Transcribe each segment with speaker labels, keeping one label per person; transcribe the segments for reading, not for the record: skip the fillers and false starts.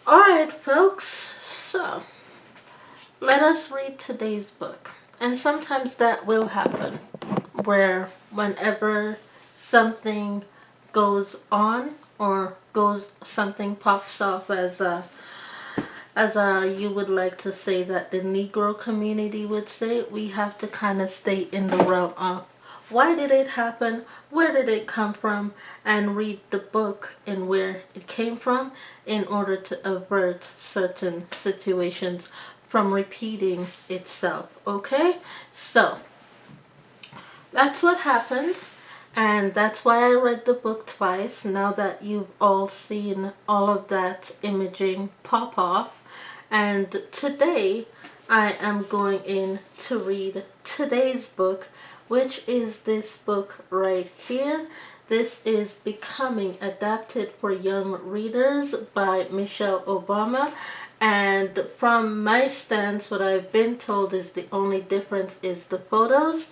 Speaker 1: Alright, folks, so let us read today's book. And sometimes that will happen, where whenever something goes on or something pops off as you would like to say that the Negro community would say, we have to kind of stay in the realm of why did it happen, where did it come from, and read the book and where it came from in order to avert certain situations from repeating itself. Okay, so that's what happened, and that's why I read the book twice. Now that you've all seen all of that imaging pop off, and today I am going in to read today's book, which is this book right here. This is Becoming, adapted for young readers by Michelle Obama. And from my stance, what I've been told is the only difference is the photos.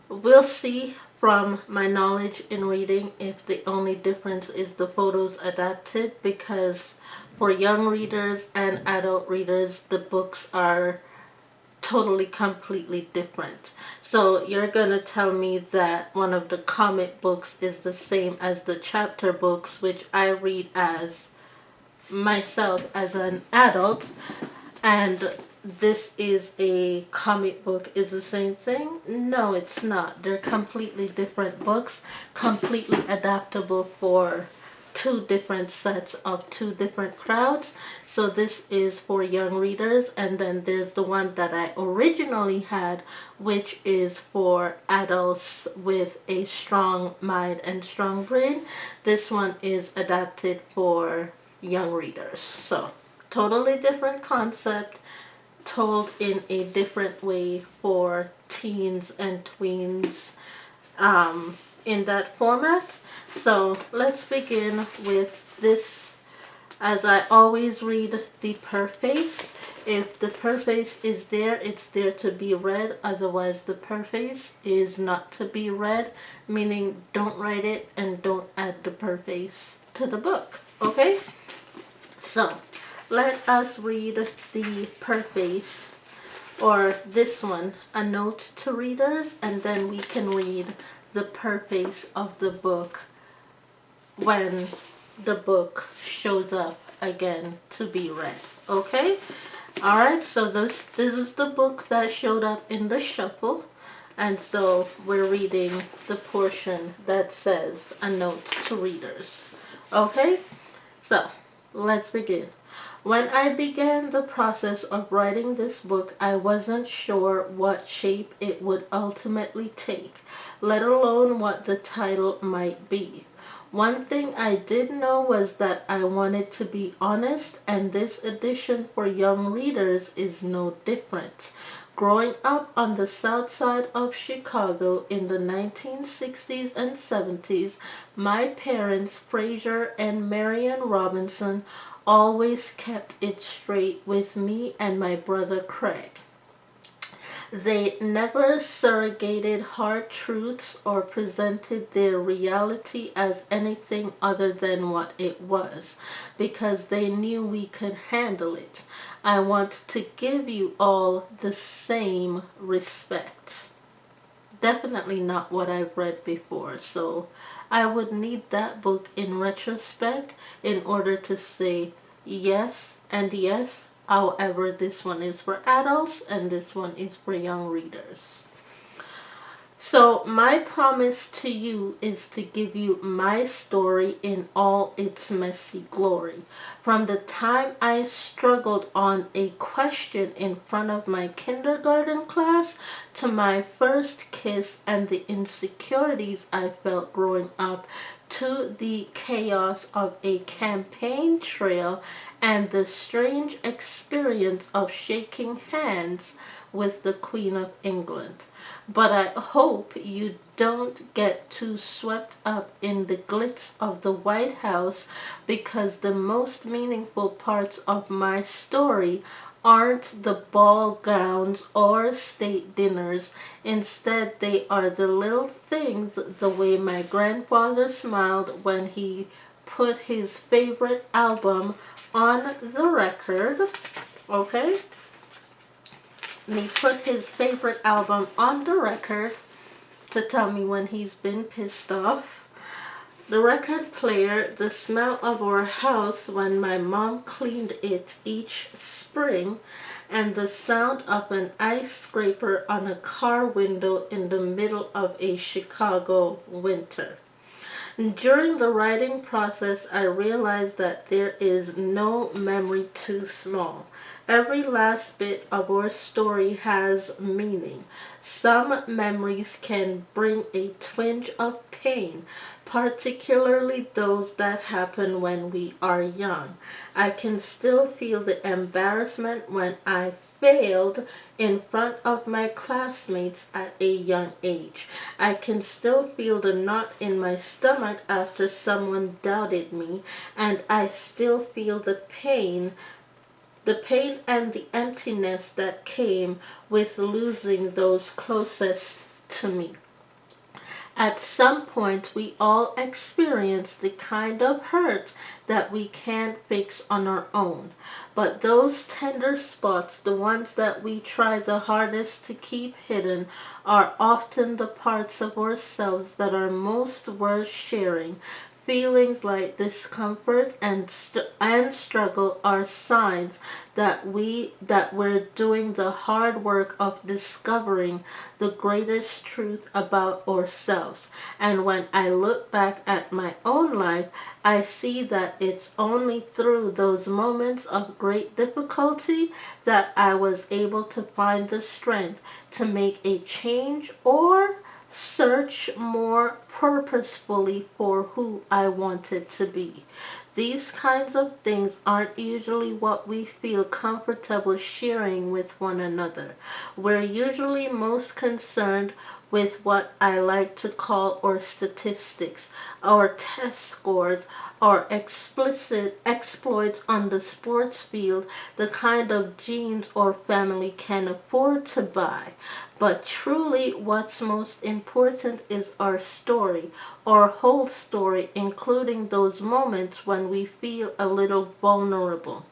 Speaker 1: We'll see from my knowledge in reading if the only difference is the photos adapted, because for young readers and adult readers, the books are totally completely different. So you're gonna tell me that one of the comic books is the same as the chapter books, which I read as myself as an adult, and this is a comic book is the same thing? No, it's not. They're completely different books, completely adaptable for two different sets of two different crowds. So this is for young readers, and then there's the one that I originally had, which is for adults with a strong mind and strong brain. This one is adapted for young readers. So totally different concept, told in a different way for teens and tweens in that format. So let's begin with this. As I always read the preface. If the preface is there, it's there to be read. Otherwise, the preface is not to be read, meaning don't write it and don't add the preface to the book. Okay? So let us read the preface, or this one, a note to readers, and then we can read the preface of the book when the book shows up again to be read. Okay? Alright, so this is the book that showed up in the shuffle, and so we're reading the portion that says a note to readers. Okay? So let's begin. When I began the process of writing this book, I wasn't sure what shape it would ultimately take, let alone what the title might be. One thing I did know was that I wanted to be honest, and this edition for young readers is no different. Growing up on the south side of Chicago in the 1960s and 70s, my parents, Fraser and Marian Robinson, always kept it straight with me and my brother Craig. They never surrogated hard truths or presented their reality as anything other than what it was, because they knew we could handle it. I want to give you all the same respect. Definitely not what I've read before, so I would need that book in retrospect in order to say yes and yes. However, this one is for adults and this one is for young readers. So my promise to you is to give you my story in all its messy glory. From the time I struggled on a question in front of my kindergarten class, to my first kiss and the insecurities I felt growing up, to the chaos of a campaign trail and the strange experience of shaking hands with the Queen of England. But I hope you don't get too swept up in the glitz of the White House, because the most meaningful parts of my story aren't the ball gowns or state dinners. Instead, they are the little things, the way my grandfather smiled when he put his favorite album on the record, okay? And he put his favorite album on the record to tell me when he's been pissed off. The record player, the smell of our house when my mom cleaned it each spring, and the sound of an ice scraper on a car window in the middle of a Chicago winter. During the writing process, I realized that there is no memory too small. Every last bit of our story has meaning. Some memories can bring a twinge of pain, particularly those that happen when we are young. I can still feel the embarrassment when I failed in front of my classmates at a young age. I can still feel the knot in my stomach after someone doubted me, and I still feel the pain and the emptiness that came with losing those closest to me. At some point, we all experience the kind of hurt that we can't fix on our own. But those tender spots, the ones that we try the hardest to keep hidden, are often the parts of ourselves that are most worth sharing. Feelings like discomfort and struggle are signs that we're doing the hard work of discovering the greatest truth about ourselves. And when I look back at my own life, I see that it's only through those moments of great difficulty that I was able to find the strength to make a change or search more purposefully for who I wanted to be. These kinds of things aren't usually what we feel comfortable sharing with one another. We're usually most concerned with what I like to call our statistics, our test scores, our explicit exploits on the sports field, the kind of jeans our family can afford to buy. But truly, what's most important is our story, our whole story, including those moments when we feel a little vulnerable.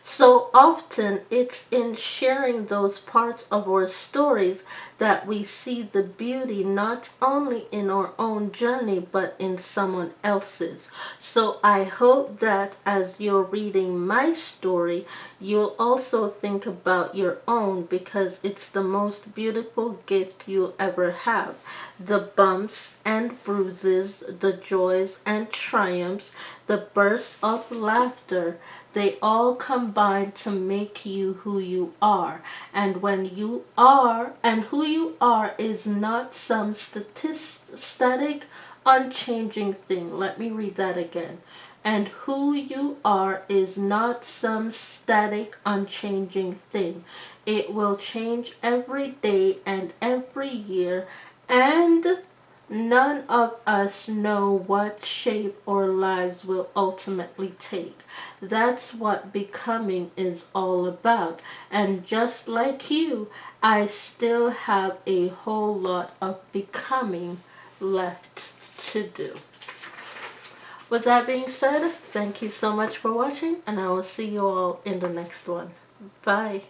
Speaker 1: So often it's in sharing those parts of our stories that we see the beauty not only in our own journey but in someone else's. So I hope that as you're reading my story, you'll also think about your own, because it's the most beautiful gift you'll ever have. The bumps and bruises, the joys and triumphs, the bursts of laughter, they all combine to make you who you are. And who you are is not some static, unchanging thing. Let me read that again. And who you are is not some static, unchanging thing. It will change every day and every year, and none of us know what shape our lives will ultimately take. That's what becoming is all about. And just like you, I still have a whole lot of becoming left to do. With that being said, thank you so much for watching, and I will see you all in the next one. Bye.